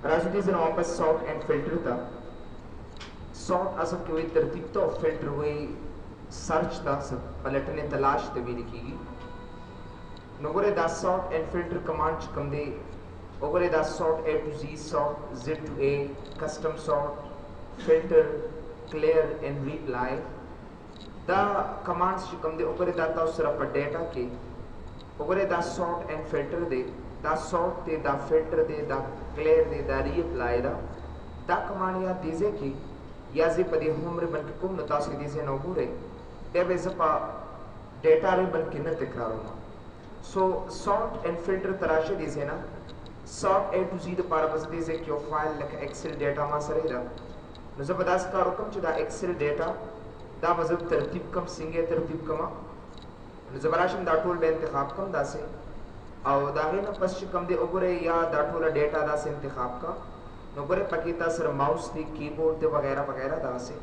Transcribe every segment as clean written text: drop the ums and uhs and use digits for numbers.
राजू दे जना वापस sort and filter था सॉर्ट असल के वही तरतीब तो फिल्टर वही सर्च था सब पलटने तलाश तभी लिखीगी नगोरे दा सॉर्ट एंड फिल्टर कमांड कम दे ओगरे दा sort A to Z sort Z to A custom sort filter clear and reply दा कमांड्स कम दे ओगरे दा ता उसरा पर डेटा के ओगरे दा सॉर्ट एंड फिल्टर दे दा सॉर्ट दे दा फिल्टर दे दा क्लियर दे दा रिप्लाई दा कमांड या दीजे की या जे पदे होमरे बल्कि कुम न तासे दीजे न गुरे दे बेजपा डेटा रे बल्कि न तकरारुमा सो सॉर्ट एंड फिल्टर तराशे दीजे ना sort A to Z the पारा बस दीजे कि फाइल लक एक्सेल डेटा मा सरेदा न जबरदस्त का रकम च दा एक्सेल डेटा दा मजब तरतीब कम सिंगे तरतीब कमा न जबराशम दा टूल बे इंतखाब कम दा से और दागे न पश्च कम दे ओगरे या दा टूल डेटा दा से इंतखाब का नोगरे पकीता सर माउस दी कीबोर्ड दे वगैरह वगैरह दा से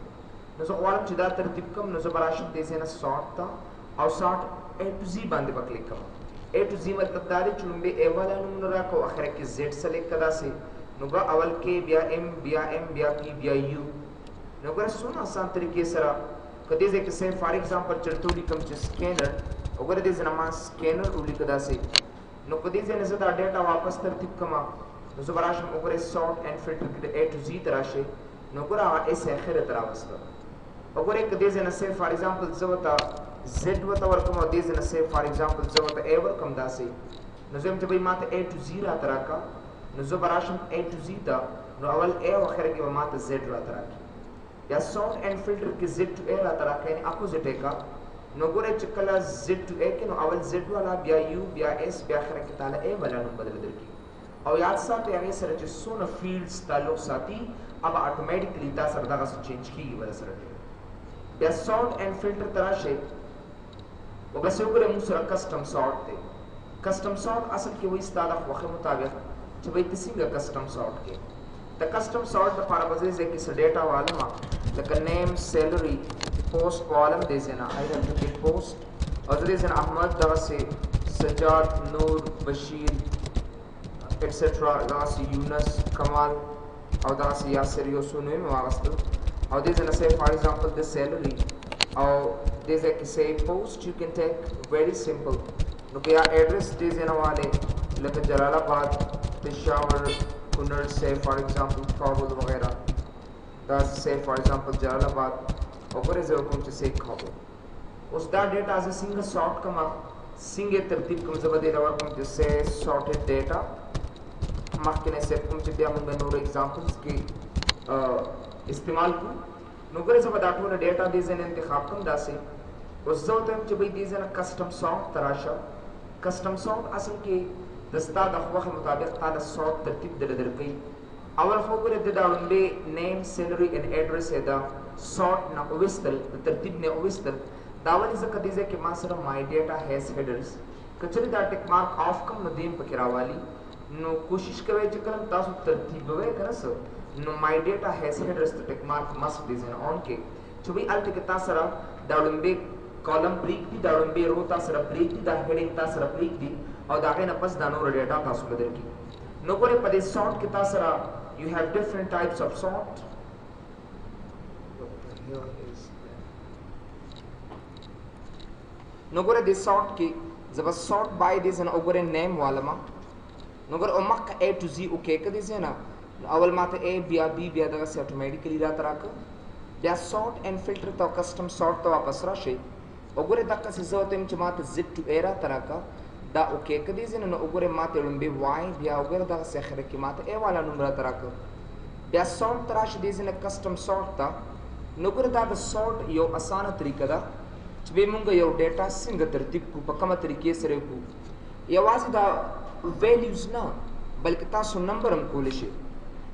न जो वालम च दा तरतीब कम न जबराशम दे से न सॉर्ट ता और सॉर्ट A to Z बांधे पर क्लिक कमा A to Z मतलब दारी चुम्बे A वाला नंबर को आखिर के Z सेलेक्ट कदा से नुगा अवल के बिया M बिया P बिया U नुगा सुन आसान तरीके सरा कदे जे के से फॉर एग्जांपल चलतोली कम च स्कैनर अगर दे जना स्कैनर उली कदा से नो कदे जे नजर दा डेटा वापस तरतीब कमा नो जबराशम ओगरे सॉर्ट एंड फिल्टर के A to Z तराशे नुगा इस आखिर तरावस्ता अगर एक कदे जे न से फॉर एग्जांपल जवता Z वता वर्कम दे जे न से फॉर एग्जांपल जवता A वर्कम दासे नो जम जब माते A to Z रा तराका नो जबराशम A to Z ता नो अवल A आखिर के माते Z रा तराकी या सॉर्ट एंड फिल्टर के Z to A रा तराका यानी अपोजिट है का नो गोरे चकला Z to A के नो अवल Z वाला बिया U बिया S बिया आखिर के ताला A वाला नो बदल बदल की और याद साथ यानी सर जो सोना फील्ड्स ताल्लुक साथी अब ऑटोमेटिकली ता सर दागा से चेंज की वजह सर या सॉर्ट एंड फिल्टर तराशे वगैसे उगरे मुसरा कस्टम सॉर्ट थे कस्टम सॉर्ट असल के वही इस्तादा वक़्त मुताबिक जब वही किसी का कस्टम सॉर्ट के द कस्टम सॉर्ट द पारा बजे से किस डेटा वाला मा the name salary post column दे देना I have to get post और दे देना अहमद दा से सजाद नूर बशीर एटसेट्रा दा से यूनस कमाल और दा से यासिर योसुने में वागस्तु और दे देना से फॉर एग्जांपल द सैलरी और there's like say post you can take very simple look ya address दे देना वाले like जलालाबाद पेशावर कुनर से for example काबुल वगैरह that's say for example Jalalabad और जो कुछ से काबुल उस दा data as a single sort कमा सिंगे तरतीब कम जब दे रहा कुछ से sorted data मक्खने से कुछ दिया मुंगे नोर examples के इस्तेमाल को नौकरी से बता टूना डेटा दीज़न इंतखाब कम दासे उस ज़ोते हम जब दीज़न कस्टम सॉर्ट तराशा कस्टम सॉर्ट असल के दस्ता दखवाह मुताबिक ताला सॉर्ट तरतीब दर दर कई अवल खोकर दे डाउनबे नेम सैलरी एंड एड्रेस है दा सॉर्ट ना उविस्तल तरतीब ने उविस्तल दावल इज़ कदीज़े के मासरा माय डेटा हैज़ हेडर्स कचरी दा टिक मार्क ऑफ कम नदीम पकड़ावाली नो कोशिश करे जकरम तासु तरतीब वे करस नो my data has headers the tick mark must design on के चुबी अल्ट के तासरा डाउनबे कॉलम ब्रेक दी डाउनबे रो तासरा ब्रेक दी दा हेडिंग तासरा ब्रेक दी और दागे न पस दानो डेटा तासु बदल की नो करे पदे सॉर्ट के तासरा you have different types of sort नो करे दिस सॉर्ट की जब सॉर्ट बाय दिस न ओगरे नेम वाला मा नो करे ओमक A to Z ओके के दिस है ना अवल माते A बिया B बिया दगा से ऑटोमेटिकली रात राक या सॉर्ट एंड फिल्टर तो कस्टम सॉर्ट तो वापस राशे ओगरे दक्का से जोते म माते Z to A रा तराका दा ओके के दिस न ओगरे माते लंबे Y बिया ओगरे दगा से खरे की माते A वाला नंबर तराका या सॉर्ट तराश दिस न कस्टम सॉर्ट ता नोगरे दा सॉर्ट यो आसान तरीका दा चबे मुंगा यो डेटा सिंग तरतीब को पकमा तरीके से रे को या वाज दा वैल्यूज ना बल्कि तासु नंबर हम कोलिशे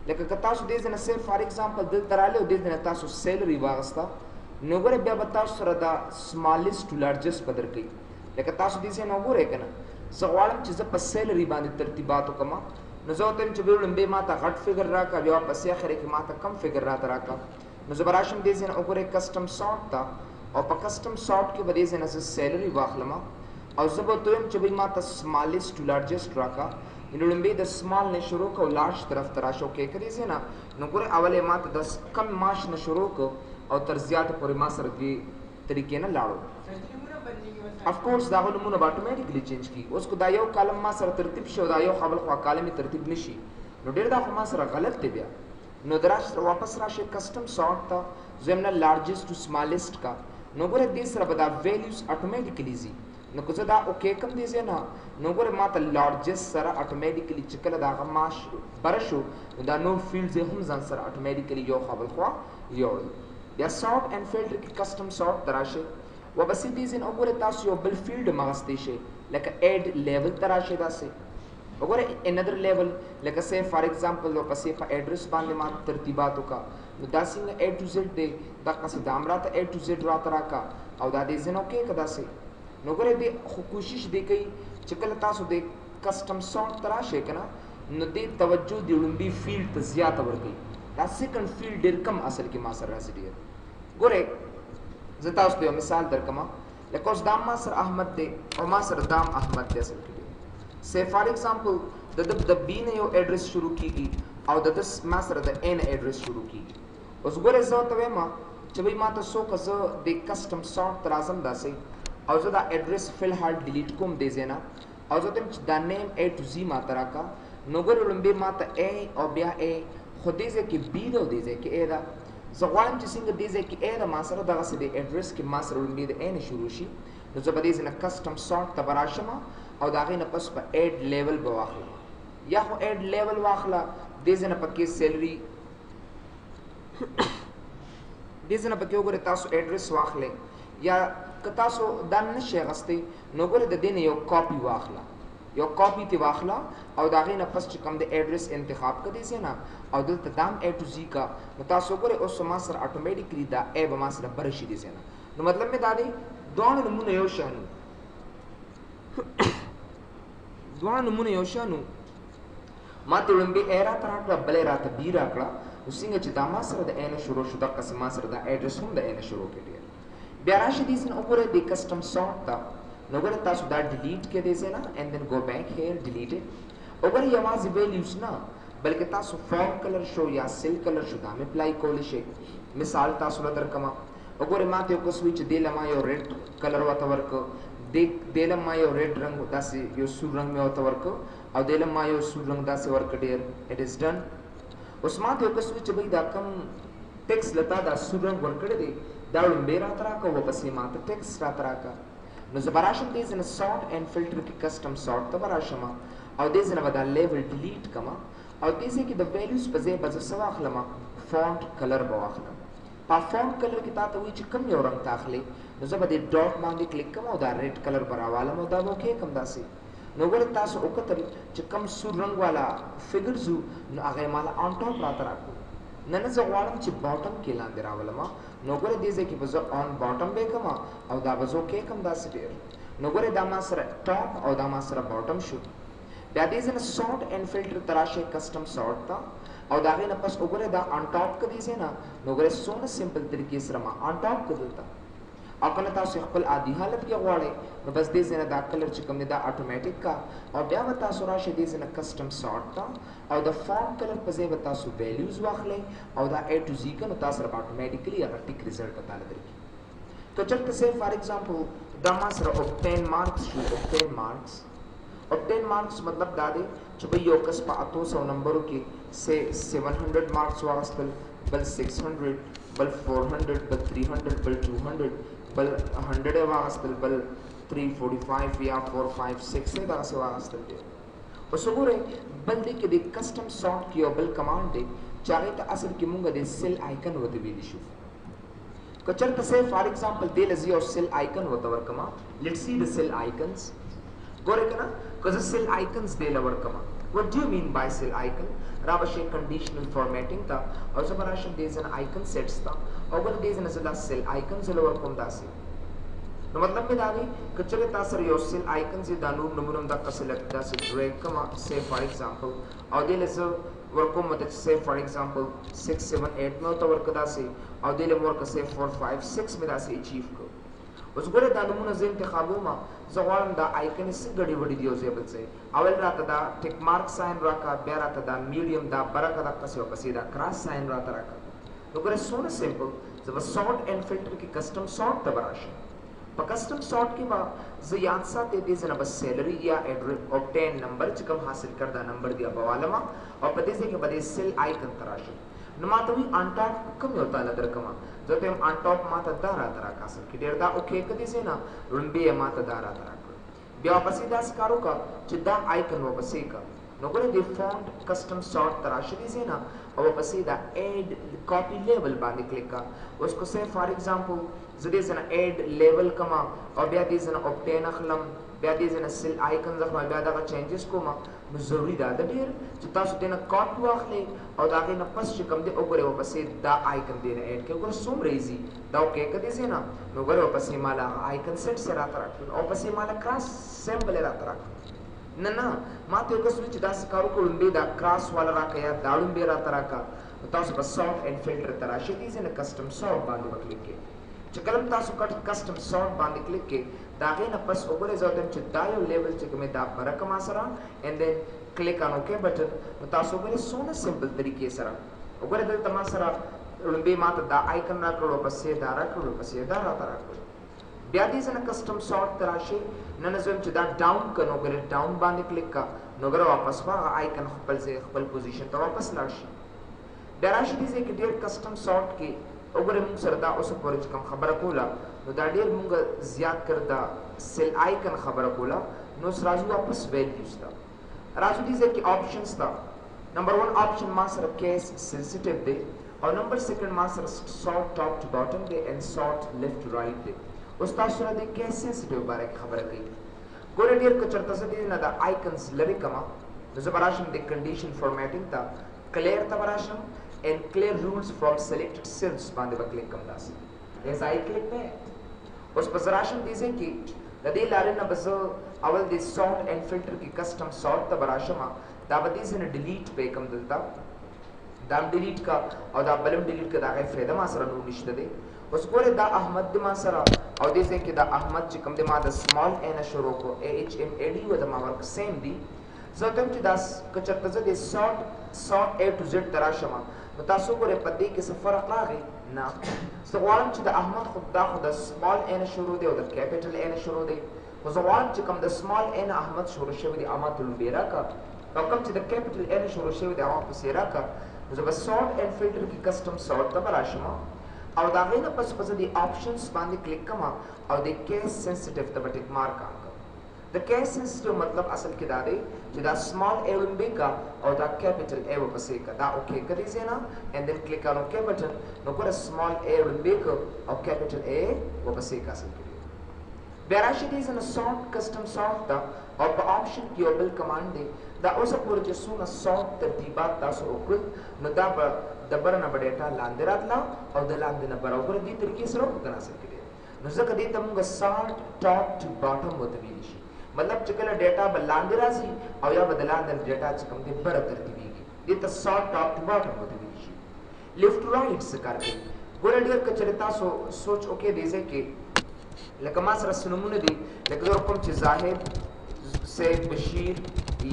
लेकिन तासु दे देना से फॉर एग्जांपल दिल तराले दे देना तासु सैलरी वागस्ता नोगरे बे बतासु सरदा स्मॉलेस्ट टू लार्जेस्ट बदर गई लेकिन तासु दे से नोगरे कना सवालम चीज पर सैलरी बांध तरतीबात कमा नजोतम चबे लंबे माता घट फिगर रा का या पसे आखिर की माता कम फिगर रा तरा का नजबराशम दे देना ओगरे कस्टम सॉर्ट था और पर कस्टम सॉर्ट के बदे से नस सैलरी वाखलमा और जब तो चबे माता स्मॉलेस्ट टू लार्जेस्ट रा का لومبي د سمال نه شروع کو لارج طرف تراشو کې کړی زینا نو ګوره اوله ماته د کم ماش نه شروع کو او تر زیات پورې ما سره دی طریقې نه لاړو اف کورس دا نمونه به اتوماتیکلی چینج کی اوس کو دا یو کالم ما سره ترتیب شو دا یو خپل خوا کالمي ترتیب نشي نو ډیر دا خو ما سره غلط دی بیا نو دراش واپس راشه کسٹم سارت تا زمنا لارجست ټو سمالست کا نو ګوره دې سره به دا ویلیوز اتوماتیکلی زی نو که زه دا اوکې کم دی زینا نو ګوره ما ته لارجست سره اتوماتیکلی چې کله دا غماش برشو نو دا نو فیلډز هم ځان سره اتوماتیکلی یو خپل خوا یو یا سارت اینڈ فلټر کې کسٹم سارت دراشه وبسې دې زین وګوره تاسو یو بل فیلډ مغستې شي لکه اډ لیول تراشه داسې وګوره انذر لیول لکه سه فار ایگزامپل لو پسې په ایڈریس باندې ما ترتیبات وکا نو دا څنګه A to Z دی دا قصې د امراته A to Z راته راکا او دا دې زینو کې کدا سه نو ګوره دې خو کوشش دې کوي چې کله تاسو دې کسٹم سارت تراشه کنه نو دې توجه دې لومبي فیلډ ته زیات ورکړي دا سیکنډ فیلډ ډېر کم اصل کې ما سره راځي ډېر ګوره زه تاسو ته مثال درکما لکه اوس دام ما سره احمد دی او ما سره دام احمد دی اصل کې say for example د B نه یو ایڈریس شروع کیږي او د ما سره د A نه ایڈریس شروع کیږي اوس ګوره زه ته وایم چې وای ما ته سو کزه د کسٹم سارت ترازم داسې او زه دا ایڈریس فل حال ډیلیټ کوم دی زینا او زه تم دا نیم A to Z ما تراکا نو ګوره لمبه ما ته A او بیا A خو دې ځکه B دا دې ځکه A دا زه غواړم چې څنګه دې ځکه A دا ما سره دغه سه د ایڈریس کې ما سره لمبه د A نه شروع شي نو زه به دې نه کسٹم سارت تبراشم او دا غي نه پس په اډ لیول به واخلا یا خو اډ لیول واخلا دې ځنه پکې سیلری دې ځنه پکې وګوره تاسو ایڈریس واخلې یا که تاسو دا نشي غستې نو ګوره د دې نه یو کاپی واخلا یو کاپی تی واخلا او دا غي نه پس چې کوم د ایڈریس انتخاب کړئ ځنه او دلته دام A to Z کا نو تاسو ګوره اوس ما سره اتوماتیکلی دا A به ما سره برشي دي ځنه نو مطلب می دا دی دوه نمونه یو شانو دوه نمونه یو شانو ما ته لمبي A را تراکړه بلې را ته B راکړه نو څنګه چې دا ما سره د A نه شروع شو د قسم ما سره د ایډریس هم د A نه شروع کړي بیا راشي دې سن وګوره د کسٹم سارت تا نو ګوره تاسو دا ډیلیټ کې دې سه نه اینڈ دین گو بیک هیر ډیلیټ اٹ وګوره یوازې ویلیوز نه بلکې تاسو فارم کلر شو یا سیل کلر شو دا مې اپلای کول شي مثال تاسو له درکما وګوره ما ته یو کوم چې دې لما یو ریډ کلر وته ورک دلم ما یو ریډ رنگ داسې یو سور رنگ مې وته ورک او دلم ما یو سور رنگ داسې ورک ډیر اټ از ډن اوس ما ته یو کوم چې بای دا کم ټیکس لتا دا سور رنگ ورکړی دی دا لمبه را تراکا و پسې ما ته ټیکس را تراکا نو زبراشم دې زنه سارت اینڈ فلټر کې کسٹم سارت ته براشم او دې زنه ودا لیول ډیلیټ کما او دې ځکه د ویلیوز په ځای بز سوا اخلم فونټ کلر بواخلم په فونټ کلر کې تاسو وی چې کم یو رنگ تاخلي نو زه به د ډاټ باندې کلیک کوم او دا ریډ کلر براواله مو دا وکې کم داسې نو ګوره تاسو وکتل چې کم سور رنگ والا فګرز نو هغه مال آن ټاپ راته راکو نن زه غواړم چې باټم کې لاندې راولم نو ګوره دې ځکه به زه آن باټم به کوم او دا به زه وکې کم داسې ډیر نو ګوره دا ما سره ټاپ او دا ما سره باټم شو بیا دې ځنه سارت اینڈ فلټر تراشه کسٹم سارت تا او دا غي نه پس وګوره دا آن ټاپ کدي سي نه نو ګوره سونه سمپل طریقې سره ما آن ټاپ کدلتا او کله تاسو خپل عادي حالت کې غواړئ نو بس دې ځنه دا کلر چې کوم دا اتوماتیک کا او بیا و تاسو راشه دې ځنه کسٹم سارت تا او د فونټ کلر په ځای و تاسو ویلیوز واخلئ او دا A to Z کنه تاسو را اتوماتیکلی هغه ټیک ریزلټ تعالی درکې تو چرته سه فار ایگزامپل دا ما سره obtain marks شو obtain marks مطلب دا دی چې به یو کس په 800 نمبرو کې سے 700 marks واغستل بل 600 بل 400 بل 300 بل 200 بل 100 واغستل بل 345 یا 456 دا څه واغستل دي اوس وګورئ بل دې کې د کسٹم سارت کې یو بل کمانډ دی چې هغه ته اصل کې مونږ د سیل آیکن وته ویل شو کچرته سه فار ایگزامپل دې لزی او سیل آیکن وته ورکما لیټس سی د سیل آیکنز ګورئ کنه کزه سیل آیکنز دې لور کما what do you mean by cell icon rabashe conditional formatting ta او زبراشم دې زن آیکن سیټس تا او ګور دې زن زلا سیل آیکنز لور کوم داسي نو مطلب می دا دی کچره تاسو یو سیل آیکن زی دانو نمونم دا کسلک داسې ډریګ کما say for example او دې لزه ورکوم مت say for example 6 7 8 نو تو ورک داسي او دې له ورک say 4 5 6 می داسي اچیو کو اوس ګوره دا نمونه زه انتخابومه زه غواړم دا آیکن څه ګډې وډې دي او زه بل څه اول راته دا ټیک مارک ساین راکړه بیا راته دا میډیم دا برکه دقسې ورپسې دا کراس ساین راته راکړه نو ګوره څومره سمپل زه به سارټ اینډ فلټر کې کسټم سارټ ته به راشم په کسټم سارټ کې به زه یاد ساتې دې ځای نه به سیلري یا اوبټین نمبر چې کوم حاصل کړ دا نمبر دی به والمه او په دې ځای کې به دې سیل آیکن ته راشم نو ما ته وایي آن ټاپ کوم یو تاله درکړمه زه ته یم آن ټاپ ما ته دا راته راکړه اصل کې ډېر دا اوکې که دې ځای نه لومبې یې ما ته دا راته راکړه بیا ورپسې داسې کار وکړه چې دا آیکن ورپسې کړه نو ګوره دې فونټ کسټم سارټ ته راشه دې ځای نه او ورپسې دا ایډ کاپي لیبل باندې کلیک کړه اوس کو سه فار ایگزامپل زه دې ځای نه ایډ لیبل کما او بیا دې ځای نه اوبټین اخلم بیا دې ځای نه سیل آیکنز اخلم بیا دغه چینجز کوم نو ضروري ده ډېر چې تاسو دې نه کاپي واخلئ او د هغې نه پس چې کوم دی وګورئ ورپسې دا آیکن دې نه ایډ کړئ وګوره څومره ایزي دا اوکې که دې ځای نه نو وګورئ ورپسې ماله هغه آیکن سیټ سې راته راکړل او ورپسې ماله کراس سیمبل یې راته راکړل نه ما ته یو کس وایي چې داسې کار وکړو لومبې دا کراس والا راکړه یا دا لومبې راته راکړه نو تاسو به سارټ اینډ فلټر ته راشئ دې ځای نه کسټم سارټ باندې به کلیک کړئ چې کله تاسو کسټم سارټ باندې کلیک کړئ د هغې نه پس وګورئ زه وایم چې دا یو لیبل چې کوم دا برکه ما سره اینډ دین کلیک آن اوکې بټن نو تاسو وګورئ څومره سمپل طریقې سره وګورئ دلته ما سره لومبې ما ته دا آیکن راکړو ورپسې دا راکړو ورپسې دا راته راکړو بیا دې ځای نه کسټم سارټ ته راشئ نه زه وایم چې دا ډاون کړه نو وګورئ ډاون باندې کلیک کړه نو وګوره واپس به هغه آیکن خپل ځای خپل پوزیشن ته واپس لاړ شي بیا راشي دې ځای کې ډېر کسټم سارټ کې وګورئ موږ سره دا اوسه پورې چې کوم خبره کوله نو دا ډېر موږ زیات کړ دا سیل آیکن خبره کوله نو اوس راځو واپس ویلیوز ته راځو دې ځای کې آپشنز ته نمبر 1 آپشن ما سره کیس سینسیټیو دی او نمبر 2 ما سره سارټ ټاپ ټو باټم دی اینډ سارټ لیفټ ټو رایټ دی اوس تاسو سره د کیس سینسیټیو باره کې خبره کوي ګوره ډېر که چېرته زه دې نه دا آیکنز لرې کړمه نو زه به راشم د کنډیشن فارمیټینګ ته کلیر ته به راشم and clear rules from selected cells باندې به کلیک کوم داسې as I click there اوس به زه راشم دې ځای کې د دې لارې نه به زه اول د سارټ اینډ فلټر کې کسټم سارټ ته به راشم دا به دې ځای نه ډیلیټ به یې کړم دلته دا هم ډیلیټ کا او دا بل هم ډیلیټ کا د هغې فایده ما سره نور نشته دی اوس ګورئ دا احمد دی ما سره او دې ځای کې دا احمد چې کوم دی ما د سمال ا نه شروع کړو AHMAD و د ما ورک سیم دی زه ته چې دا که چېرته زه د سارټ A to Z ته راشم نو تاسو ګورئ په دې کې څه فرق راغی نه زه غواړم چې د احمد خو دا خو د سمال ا نه شروع دی او د کیپیټل A نه شروع دی خو زه غواړم چې کوم د سمال ا نه احمد شروع شوی دی اما ته لومبې راکړه او کوم چې د کیپیټل A نه شروع شوی دی هغه پسې راکړه نو زه به سارټ اینډ فلټر کې کسټم سارټ ته به راشم او د هغې نه پس به زه د آپشنز باندې کلیک کوم او د کیس سینسیټیو ته به ټیک مارک آن کړم د کیس سینسیټیو مطلب اصل کې دا دی چې دا سمال A لومبې کا او دا کیپیټل A ورپسې کا دا اوکې که دې ځای نه اینډ دین کلیک آن اوکې بټن نو ګوره سمال A لومبې کا او کیپیټل A ورپسې کا اصل کې بیا راشي دې ځای نه سارټ کسټم سارټ ته او په آپشن کې یو بل کمانډ دی دا اوسه پورې چې څومره سارټ ترتیبات تاسو وکړل نو دا به د بره نه به ډیټا لاندې راتله او د لاندې نه بره وګوره دې طریقې سره وکړو که نه اصل کې دی نو ځکه دې ته مونږ سارټ ټاپ ټو باټم ورته ویلی شي مطلب چې کله ډیټا به لاندې راځي او یا به د لاندې ډیټا چې کوم دی بره ترتیبېږي دې ته سارټ ټاپ ټو باټم ورته ویلی شي لیفټ ټو رایټ څه کار کوي ګوره ډېر که چېرې تاسو سوچ وکړئ دې ځای کې لکه ما سره څه نومونه دي لکه زه کوم چې زاهد سید بشیر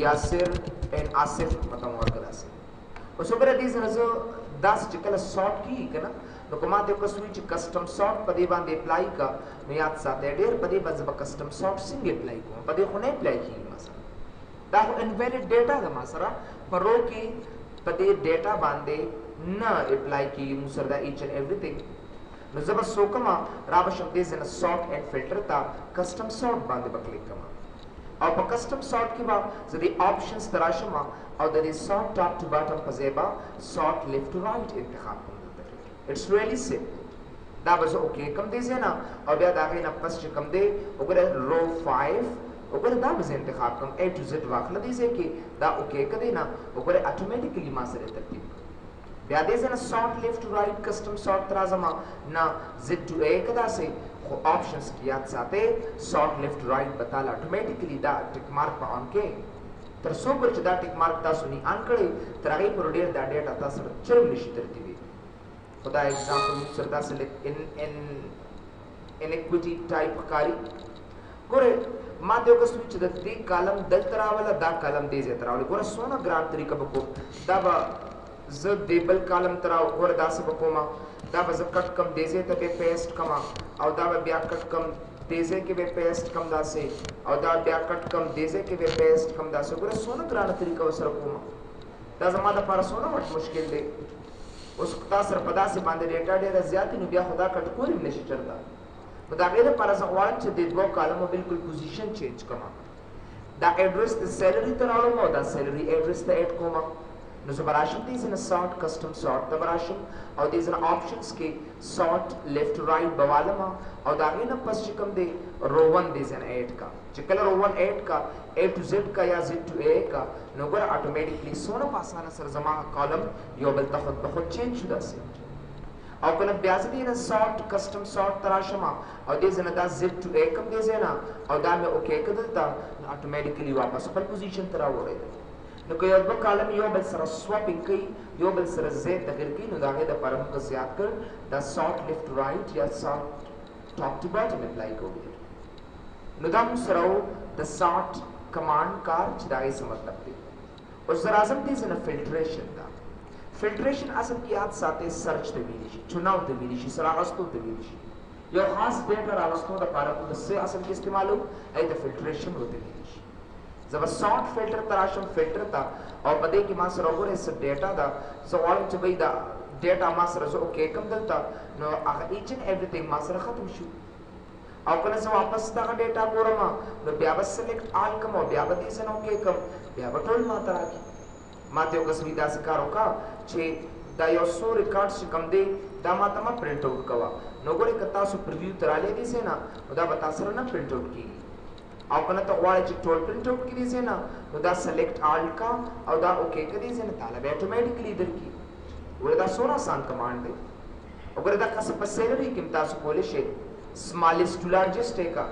یاسر اینڈ آصف مطلب ورکړه داسې اوس وګوره دې ځای نه زه داسې چې کله سارټ کېږي که نه نو که ما ته یو کس وایي چې کسټم سارټ په دې باندې اپلای کا نو یاد ساتئ ډېر په دې باندې زه به کسټم سارټ څنګه اپلای کوم په دې خو نه اپلای کېږي ما سره دا خو انویلډ ډیټا ده ما سره په رو کې په دې ډیټا باندې نه اپلای کېږي موږ سره دا ایچ اینډ ایوریثینګ نو زه به څه وکړم را به شم دې ځای نه سارټ اینډ فلټر ته کسټم سارټ باندې به کلیک کوم او په کسټم سارټ کې به زه د آپشنز ته راشم او د دې سارټ ټاپ ټو باټم په ځای به سارټ لیفټ ټو رایټ انتخاب کوم اټس ریلی سمپل دا به زه اوکې کوم دې ځای نه او بیا د هغې نه پس چې کوم دی وګوره رو 5 وګوره دا به زه انتخاب کوم A to Z واخله دې ځای کې دا اوکې که دی نه وګوره اټومیټیکلي ما سره ترتیب بیا دې ځای نه سارټ لیفټ ټو رایټ کسټم سارټ ته راځم نه Z to A که داسې خو آپشنز کې یاد ساتئ سارټ لیفټ رایټ به تاله اټومیټیکلي دا ټیک مارک به آن کې تر څو پورې چې دا ټیک مارک تاسو نه آن کړئ تر هغې پورې ډېر دا ډیټا تاسو سره چرم نشي ترتیبېږي خدا example sir दस inequity type کاری ګوره ما ته یو کس وی چې د دې کالم دلته راوله دا کالم دې ځای ته راوله ګوره څونه ګران طریقه به کوم دا به زه دې بل کالم ته راو ګوره داسې به کوم دا به زه کټ کم دې ځای ته به پیسټ کم او دا به بیا کټ کم دې ځای کې به پیسټ کم داسې او دا بیا کټ کم دې ځای کې به پیسټ کم داسې ګوره څونه ګرانه طریقه ورسره کوم دا زما دپاره څونه مشکل دی اوس تاسو سره په داسې باندې ډیټا ډېره زیاتې نو بیا خو دا کټ کول هم نشي چېرته نو د هغې دپاره زه غواړم چې د دوو کالمو بلکل پوزیشن چینج کړم دا ایډرس د سیلري ته راوړم او دا سیلري ایډرس ته ایډ کوم نو زه به راشم دې ځای نه سارټ کسټم سارټ ته به راشم او دې ځای نه آپشنس کې سارټ لیفټ رایټ به والم او د هغې نه پس چې کوم دی رو ون دې ځای نه ایډ کا چې کله رو ون ایډ کا اے ټو زیډ کا یا زیډ ټو اے کا نو ګوره اټومیټیکلی څونه په اسانه سره زما کالم یو بل ته خود به خود چینج شو داسې او کنه بیا زه دې نه سارټ کسټم سارټ ته راشم او دې ځای نه دا زیډ ټو اے کوم دې ځای نه او دا مې اوکې کړه دلته نو اټومیټیکلی واپس خپل پوزیشن ته راوړی نو که یو دوه کالم یو بل سره سواپینګ کوي یو بل سره ځای تغیر کوي نو د هغې دپاره موږ زیات کړ دا سارټ لیفټ رایټ یا سارټ ټاپ ټو باټم اپلای کوو نو دا موږ سره و د سارټ کمانډ کار چې د هغې څه مطلب دی اوس زه راځم دې ځای نه فلټریشن ته فلټریشن اصل کې یاد ساتئ سرچ ته ویلی شي چناو ته ویلی شي سراغستو ته ویلی شي یو خاص ډیټا راغستو دپاره موږ څه اصل کې استعمالو هغې ته فلټریشن ورته ویلی شي زه به سارټ فلټر ته راشم فلټر ته او په دې کې ما سره وګورئ څه ډیټا ده زه غواړم چې بھئی دا ډیټا ما سره زه اوکې کړم دلته نو هغه ایچ اینډ ایوریثینګ ما سره ختم شو او کله زه واپس دغه ډیټا ګورم نو بیا به سلیکټ آل کوم او بیا به دې ځای نه اوکې کړم بیا به ټول ما ته راکړي ما ته یو کس وي داسې کار وکړه چې دا یو څو ریکارډس چې کوم دی دا ما ته مه پرنټ آوټ کوه نو ګورئ که تاسو پریویو ته رالی دې ځای نه نو دا به تا سره نه پرنټ آوټ کېږي او کنه ته غواړې چې ټول پرنټ آوټ کړي دې ځای نه نو دا سلیکټ آل کا او دا اوکې کړه دې ځای نه تاله به اټومیټیکلی درکړي ګوره دا څومره آسان کمانډ دی وګوره دا قصه په سیلري کې هم تاسو کولی شئ smallest to largest ټیکا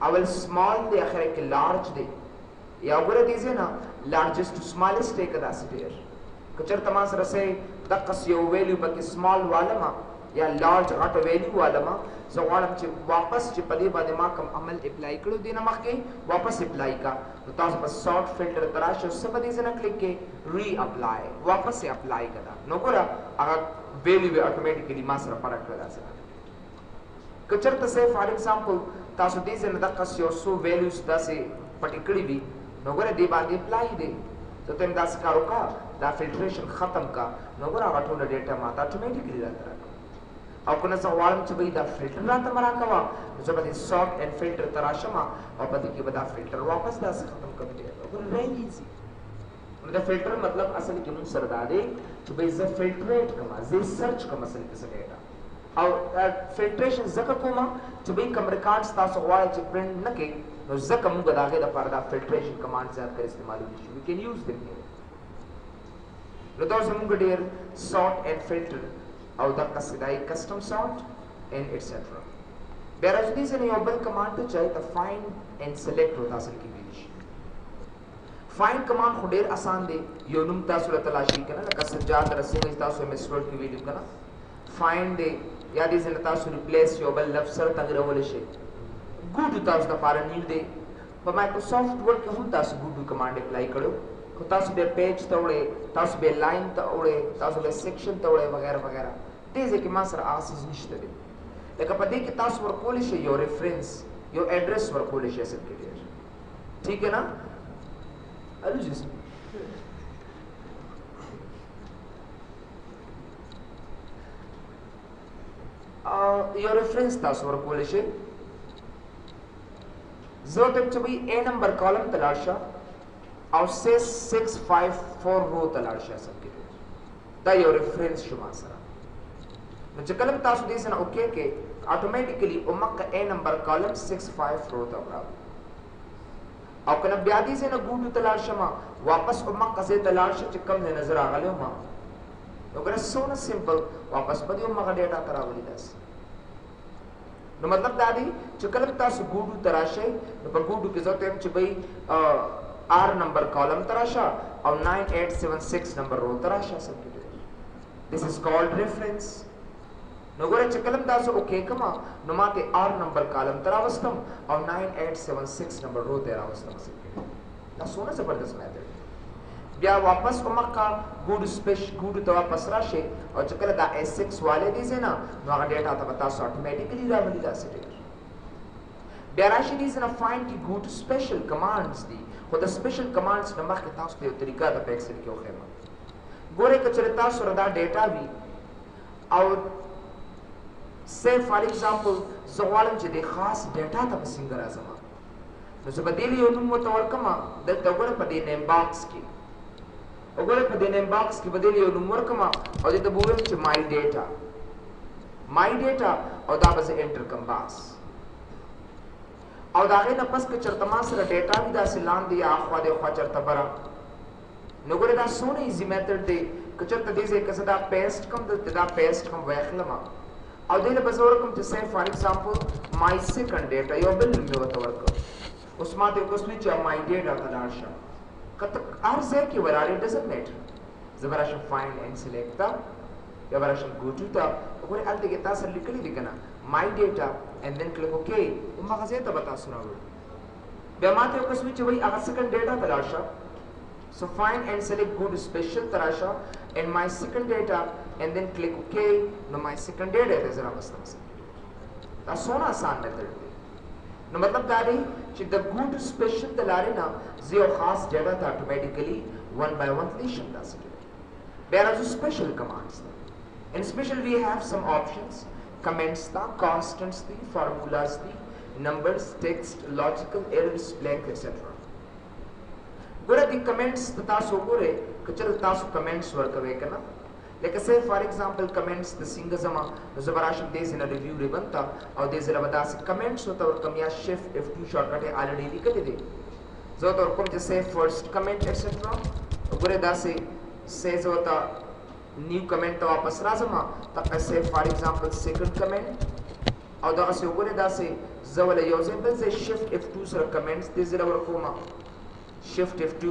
اول سمال دی اخر کې لارج دی یا وګوره دې ځای نه largest to smallest ټیکا داسې ډېر که چېرته ما سره سئ دقسې یو ویلیو پکې سمال والمه یا لارج غټه ویلیو والمه زه غواړم چې واپس چې په دې باندې ما کوم عمل اپلای کړو دې نه مخکې واپس اپلای کا نو تاسو په سارټ فلټر ته راشئ څه به دې ځای نه کلیک کړئ ری اپلای واپس یې اپلای کړه نو ګوره هغه ویلیو یې اټومیټیکلی ما سره فرق کړه داسې که چېرته سئ فار ایگزامپل تاسو دې ځای نه دقسې یو څو ویلیوز داسې پټې کړي وي نو ګوره دې باندې اپلای دی زه ته هم داسې کار وکړه دا فلټریشن ختم کا نو ګوره هغه ټوله ډیټا ما ته اټومیټیکلی راته راکړه او کنه زه غواړم چې بھئی دا فلټر راته مه راکوه نو زه به دې سارټ اینډ فلټر ته راشم او په دې کې به دا فلټر واپس داسې ختم کړم ګوره ریل ایزي نو د فلټر مطلب اصل کې مونږ سره دا دی چې بھئی زه فلټریټ کړم زه سرچ کړم اصل کې څه ډیټا او فلټریشن ځکه کوم چې بھئی کوم ریکارډس تاسو غواړئ چې پرنټ نه کړئ نو ځکه مونږ د هغې دپاره دا فلټریشن کمانډ زیات کر استعمالولی شي وي کین یوز دم نو دا زمونږ ډېر سارټ اینډ فلټر او دقسې دا کسټم سارټ اینډ ایټسټرا بیا راځو دې ځای نه یو بل کمانډ ته چې هغې ته فایند اینډ سلیکټ ورته اصل کې ویلی شي فایند کمانډ خو ډېر آسان دی یو نوم تاسو له تلاشي که نه لکه سجاد رسیم تاسو ایم ایس ورډ کې ویلي که نه فایند دی یا دې ځای نه تاسو ریپلیس یو بل لفظ سره تغیرولی شئ ګوډو تاسو دپاره نیو دی په مایکروسافټ ورډ کې هم تاسو ګوډو کمانډ اپلای کړو خو تاسو بیا پیج ته وړئ تاسو بیا لاین ته وړئ تاسو بیا سیکشن ته وړئ وغیره وغیره دې ځای کې ما سره هغه څیز نشته دی لکه په دې کې تاسو ورکولی شئ یو ریفرنس یو ایډرس ورکولی شئ اصل کې ډېر ٹھیک ہے نا الو جی یو ریفرنس تاسو ورکولی شئ زه ته چې بھئی اے نمبر کالم ته لاړ شه او 654 رو ته لاړ شه اصل کې دا یو ریفرنس شو ما سره نو چې کله تاسو دې ځای نه اوکې کې اټومیټیکلی مکه اے نمبر کالم 65 رو ته راوړي او کله بیا دې ځای نه ګوډو ته لاړ شم واپس مکه ځای ته لاړ شم چې کوم ځای نظر راغلی وم نو ګوره څومره سمپل واپس به دې همغه ډیټا ته راولي داسې نو مطلب دا دی چې کله تاسو ګوډو ته راشئ نو په ګوډو کې زه ته یم چې بھئی آر نمبر کالم ته راشه او 9876 نمبر رو ته راشه اصل کې دس از کالډ ریفرنس نو ګوره چې کلم تاسو اوکې کما نو ماته آر نمبر کالم تر راوستم او 9876 نمبر رو ته راوستم دا سونه زبردست میتھډ بیا واپس کومکا ګوډ ګوډ ته واپس راشي او چې کله دا S6 والے دي زینا نو هغه ډیټا ته تاسو اتوماتیکلی راولي دا سټیټ بیا راشي دي زنه فایند کی ګوډ سپیشل کمانډز دي خو د سپیشل کمانډز د مخکې تاسو ته یو طریقه د پیکسل کې وخېما ګوره کچره تاسو ردا ډیټا وی او say for example زغوالم چې د خاص ډیټا ته څنګه راځم نو زه بدیل یو نوم ورکما دلته ګوره په دې نیم باکس کې وګوره په دې نیم باکس کې بدیل یو نوم ورکما او دې ته وګورم چې my data او دا به انټر کوم باس او دا غي نه پس کې چرته ما سره ډیټا وی دا سلام دی اخوا د خوا چرته برا نو ګوره دا سونه ایزی میتھډ دی که چرته دې ځکه دا پیسټ کوم دا پیسټ کوم واخلم او دې له بزور کوم چې say for example my second data یو بل نوم وته ورکو اوس ما ته کوم چې my data تلاشه کته ارزه کې وراله doesn't matter زبراشم find and select تا یا وراشم go to تا وګوره الته کې تاسو لیکلي دي کنه my data and then click OK او ما غزه ته بتا سراوړ بیا ما ته کوم چې وای هغه second data تلاشه so find and select go to special tarasha and my second data and then click OK no my second data is راوستم دا سونه آسان میتھډ دی نو مطلب دا دی چې د go to special تلاره نه زیو خاص ډیټا ته اتوماتیکلی 1 by 1 لیشن تاسو there are special commands in special we have some options comments the constants the formulas the numbers text logical errors blank etc ګوره د کمنټس تاسو ګوره کچره تاسو کمنټس ورکوي کنه لکه say for example comments د څنګه زما زبراشم دې سره ریویو ریبنتا او دې زره ودا سه کمنټس وته ورکم یا shift F2 شارټکټ الریډي لیکل دي زه ته ورکم چې say first comment etc ګوره دا say زوتا new comment ته واپس راځم ته say for example second comment او دا څه ګوره دا زول یو ځل بل shift F2 سره comments دې زره ورکوم shift F2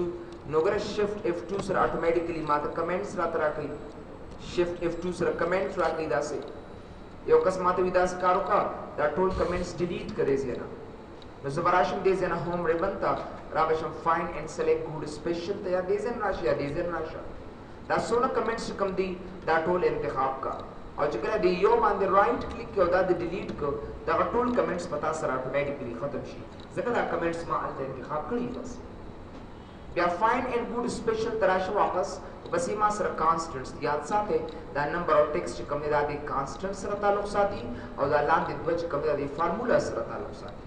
نو ګره shift F2 سره اتوماتیکلی ماته comments راته راکړي shift F2 سره comments راکړي دا یو کس ماته ودا کارو کا دا ټول comments delete کړي زینا نو زبراشم دې زنه home ribbon تا راوشم find and select good special ته یا دې زن راشي یا دې زن راشي دا سونه comments کوم دي دا ټول انتخاب کا او چې کله دې یو باندې رائټ کلیک کړو دا د delete کو دا ټول comments پتا سره اتوماتیکلی ختم شي ځکه دا comments ما انتخاب کړی بس بیا find and good special تراشه واپس بس ما سره constants یاد ساته دا نمبر او ټیکسټ کوم دی دا د constants سره تعلق ساتي او دا لاندې د وجه کوم دی د فارمولا سره تعلق ساتي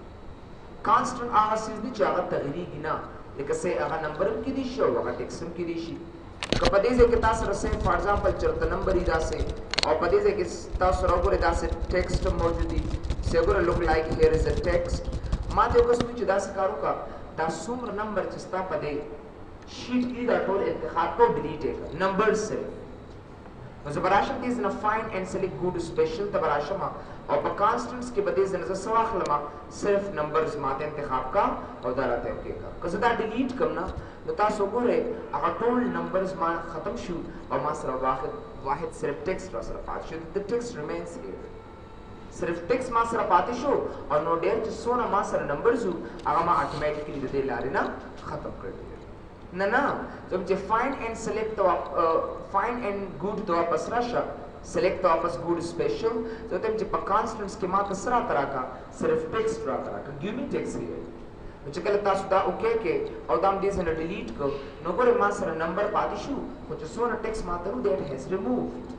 constant هغه څه دي چې هغه تغییري نه لکه سه هغه نمبر کې دي شو هغه ټیکسټ کې دي شي کله دې ځکه تاسو سره فار ایگزامپل چرته نمبر ای دا سه او په دې ځکه تاسو راغوري دا سه ټیکسټ موجود دي سګور لوک لایک هیر از ا ټیکسټ ما ته اوس چې دا کارو کا دا څومره نمبر چې ستا په دې شیټ کې دا ټول انتخاب کو ډیلیټ کړه نمبر سره نو زبراشم دې نه فایند اینڈ سلیکټ ګود سپیشل ته براشم او په کانستنټس کې بده زنه سواخلم صرف نمبرز ماته انتخاب کا او دا راته اوکې کا که دا ډیلیټ کوم نه نو تاسو ګورئ هغه ټول نمبرز ما ختم شو او ما سره واحد صرف ټیکسټ را سره پات شو د ټیکسټ ریمینز هیر صرف ټیکسټ ما سره پاتې شو او نو ډیر چې سونه ما سره نمبرز هغه ما اتوماتیکلی د دې لارې نه ختم کړی نه زم چې find and select find and good to واپس راشه select to واپس good special زه ته چې په constants کې ما تسرا تراکا صرف text را تراکا give me text here چې کله تاسو دا اوکې کې او دا دې سره delete کو نو ګوره ما سره نمبر پاتې شو خو چې سونه text ما ته that has removed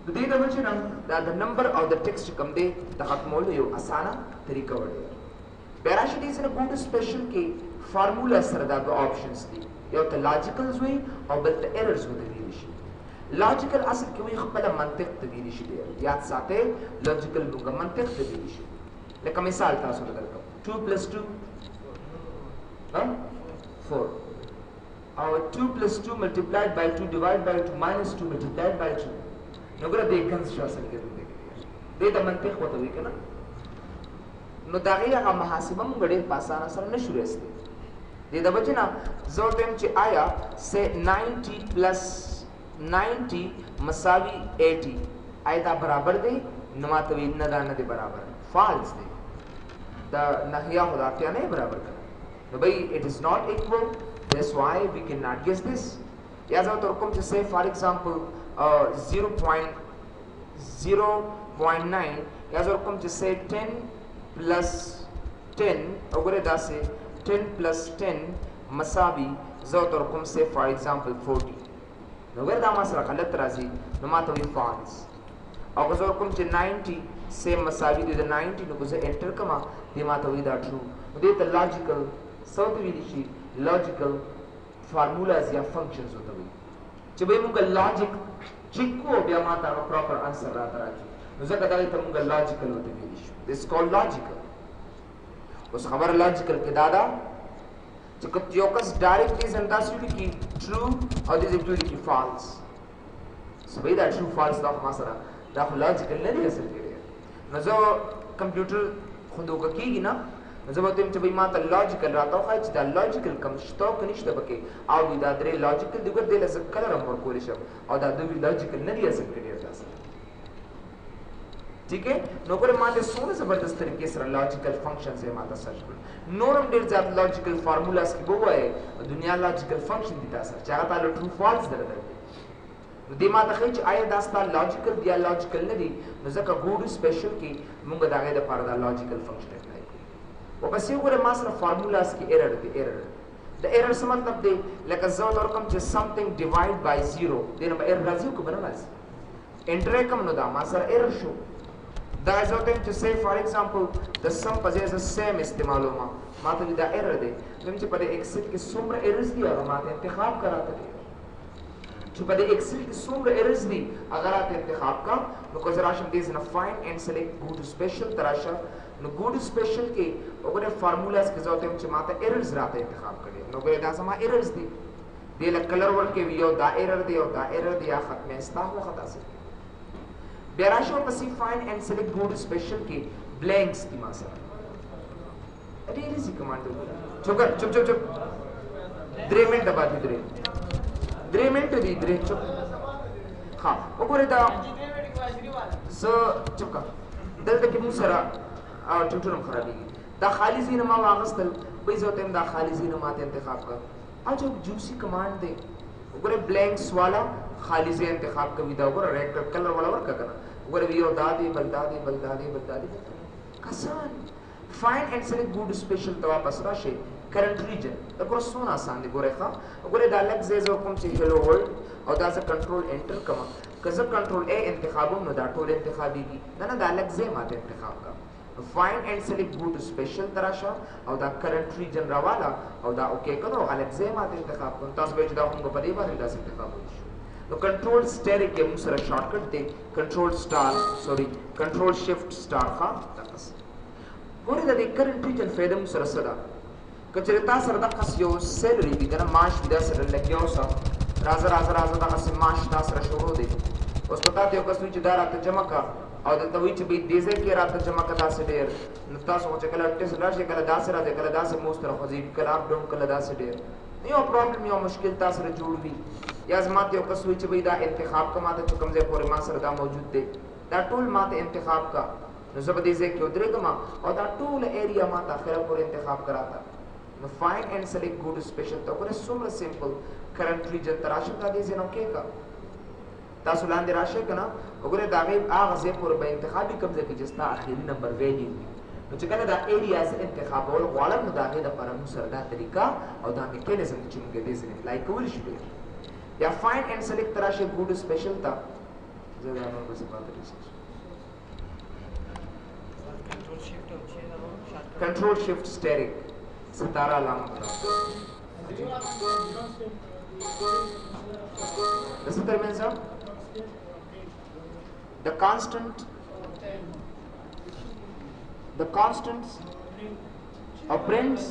د دې د وجه نه دا د نمبر او د text کوم دی د ختمولو یو اسانه طریقه وړي بیراشي دې سره good special کې فارمولا سره دا دو آپشنز دي یو ته لاجیکلز وي او بل ته ایررز وي شي لاجیکل اصل کې وي خپل منطق ته ویل شي یاد ساتئ لاجیکل موږ منطق ته ویل شي لکه مثال تاسو ته درکوم 2 + 2 4 او 2 + 2 multiplied by 2 divided by 2 minus 2 multiplied by 2 نو ګره دې کنس اصل کې دې د منطق وته وی کنه نو دا هغه محاسبه موږ ډېر په اسانه سره نشو رسېدلی دې د وجه نه زه ټیم چې آیا سه 90 + 90 مساوي 80 آیا دا برابر دی؟ نو ما ته وایي نه دا نه دی برابر، فالس دی. دا نهیه خو دا اتیا نه برابر کړه. نو بھائی it is not equal, that's why we cannot guess this. یا زه ورته ورکوم چې say for example 0.09 یا زه ورکوم چې say 10 plus 10 وګورئ داسې 10 plus 10 مساوي زه ورته ورکوم say for example 40. نو وګورئ دا ما سره غلط راځي نو ما ته وایي false. او که زه ورکوم چې 90 say مساوي دی د 90 نو که زه انټر کړم دې ما ته وایي دا true. نو دې ته لاجیکل څه ورته ویلی شي؟ لاجیکل فارمولاز یا فنکشنز ورته وایي چې بھائی موږ لاجیک چیک کو بیا ما ته پراپر انسر راته راځي نو ځکه دغې ته موږ لاجیکل ورته ویلی شو. دس کال لاجیکل. اوس خبره لاجیکل کې دا ده چې که یو کس ډایرکټلی داسې ولیکي ټرو او داسې ولیکي فالس، سو بھائی دا ټرو فالس دا خو ما سره دا خو لاجیکل نه دی اصل کې. نو زه کمپیوټر خو دوکه کېږي نه نو زه به ورته وایم چې بھائی ما ته لاجیکل راته وښایه چې دا لاجیکل کم شته او که نشته پکې او دوی دا درې لاجیکل دي ګوره دې له زه کلر هم ورکولی شم او دا دوی لاجیکل نه دي اصل کې ډېر داسې. ٹھیک ہے نو ګوره ما ته څومره زبردست طریقې سره لاجیکل فنکشنز یې ما ته سرچ کړل. نور هم ډېر زیات لاجیکل فارمولاز کې به ووایې دنیا لاجیکل فنکشن دي تا سره چې هغه تا له ټرو فالس در درکړي. نو دې ما ته ښایي چې آیا دا ستا لاجیکل دي یا لاجیکل نه دي نو ځکه ګوډو سپیشل کې موږ د هغې دپاره دا لاجیکل فنکشن اپلای کوو. وبس یو ګوره ما سره فارمولاز کې ایرر دی. ایرر د ایرر څه مطلب دی؟ لکه زه ورته ورکړم چې سمثینګ ډیوایډ بای زیرو دې نه به ایرر راځي او که به نه راځي. انټر یې کړم نو دا ما سره ایرر شو. دا زه ورته وایم چې say for example د سم په ځای زه سیم استعمالوم ما ته دا ایرر دی. وایم چې په دې ایکسل کې څومره ایررز دي هغه ما ته انتخاب کا راته دی چې په دې ایکسل کې څومره ایررز دي هغه راته انتخاب کا. نو که زه راشم دې نه فایند اینډ سلیکټ ګو ټو سپیشل ته راشه نو ګو ټو سپیشل کې وګوره فارمولاز کې زه ورته وایم چې ما ته ایررز راته انتخاب کړي. نو ګوره دا زما ایررز دي دې له کلر ورکوي یو دا ایرر دی او دا ایرر دی یا ختمه ستا وخت داسې. بیا راشه ورپسې فایند اینډ سلیکټ ګو ټو سپیشل کې بلینکس دي ما سره ډېر ایزي کمانډ دی. چپ چپ چپ چپ 3 منټه بعد 3 منټه دي 3 چپ. ها وګوره دا زه چپ کا دلته کې موږ سره ټوټر هم خرابېږي. دا خالي ځایونه ما واخیستل بھائی زه ورته وایم دا خالي ځایونه ما ته انتخاب کړه. عجب جوسي کمانډ دی. وګوره بلینکس والا خالي ځای انتخاب کوي دا وګوره ریډ کلر والا ورکړه که نه وګوره یو دا دی بل دا دی بل دا دی بل دا دی آسان. فایند اینډ سلیکټ ګو ټو سپیشل ته واپس راشئ کرنٹ ریجن دا ګوره څومره آسان دی. ګوره ښه وګوره دا لږ ځای زه کوم چې هیلو ورلډ او دا زه کنټرول انټر کوم که زه کنټرول ا انتخابوم نو دا ټول انتخابېږي نه نه دا لږ ځای ماته انتخاب کا. فایند اینڈ سلیکٹ گو ټو سپیشل ته راشه او دا کرنٹ ریجن راواله او دا اوکې کړه او هلک ځای ماته انتخاب کړم. تاسو به چې دا موږ په دې باندې داسې انتخاب وشو. نو کنټرول سټیرک کې موږ سره شارټکټ دی کنټرول سټار سوري کنټرول شفټ سټار ښه دقسې. ګورې د دې کرنٹ ریجن فایده موږ سره څه ده؟ که چېرې تا سره دقسې یو سیلري وي که نه معاش وي دا سره لګیا اوسه راځه راځه راځه دغسې معاش تا سره شروع دی. اوس په تا ته یو کس وي چې دا راته جمع کړه او دلته وایي چې بھائی دې ځای کې راته جمع کړه داسې ډېر نو تاسو خو چې کله ټیسټ لاړ شئ کله داسې راځئ کله داسې موږ سره خوځي کله اپ ډاون کله داسې ډېر یو پرابلم یو مشکل تا سره جوړ وي. یا زما ته یو کس وایي چې بھائی دا انتخاب کا ما ته چې کوم ځای پورې ما سره دا موجود دی دا ټول ما ته انتخاب کا نو زه به دې ځای کې ودرېږم او دا ټوله ایریا ما ته اخره پورې انتخاب کا راته. نو فایند اینډ سلیکټ ګو ټو سپیشل ته وګوره څومره سمپل کرنٹ ریجن ته راشه دا دې ځای نه اوکې کا تاسو لاندې راشئ که نه وګورئ د هغې هغه ځای پورې به انتخابي کوم ځای کې چې ستا اخري نمبر ویلیو وي. نو چې کله دا ایریا زه انتخابول غواړم نو د هغې دپاره موږ سره دا طریقه او دا میکانیزم چې موږ یې دې ځای اپلای کولی شو. یا فایند اینډ سلیکټ ته راشئ ګو ټو سپیشل ته زه دا نور بسې پاتې کنټرول شفټ سټیرک ستاره علامه the determines of the constants operands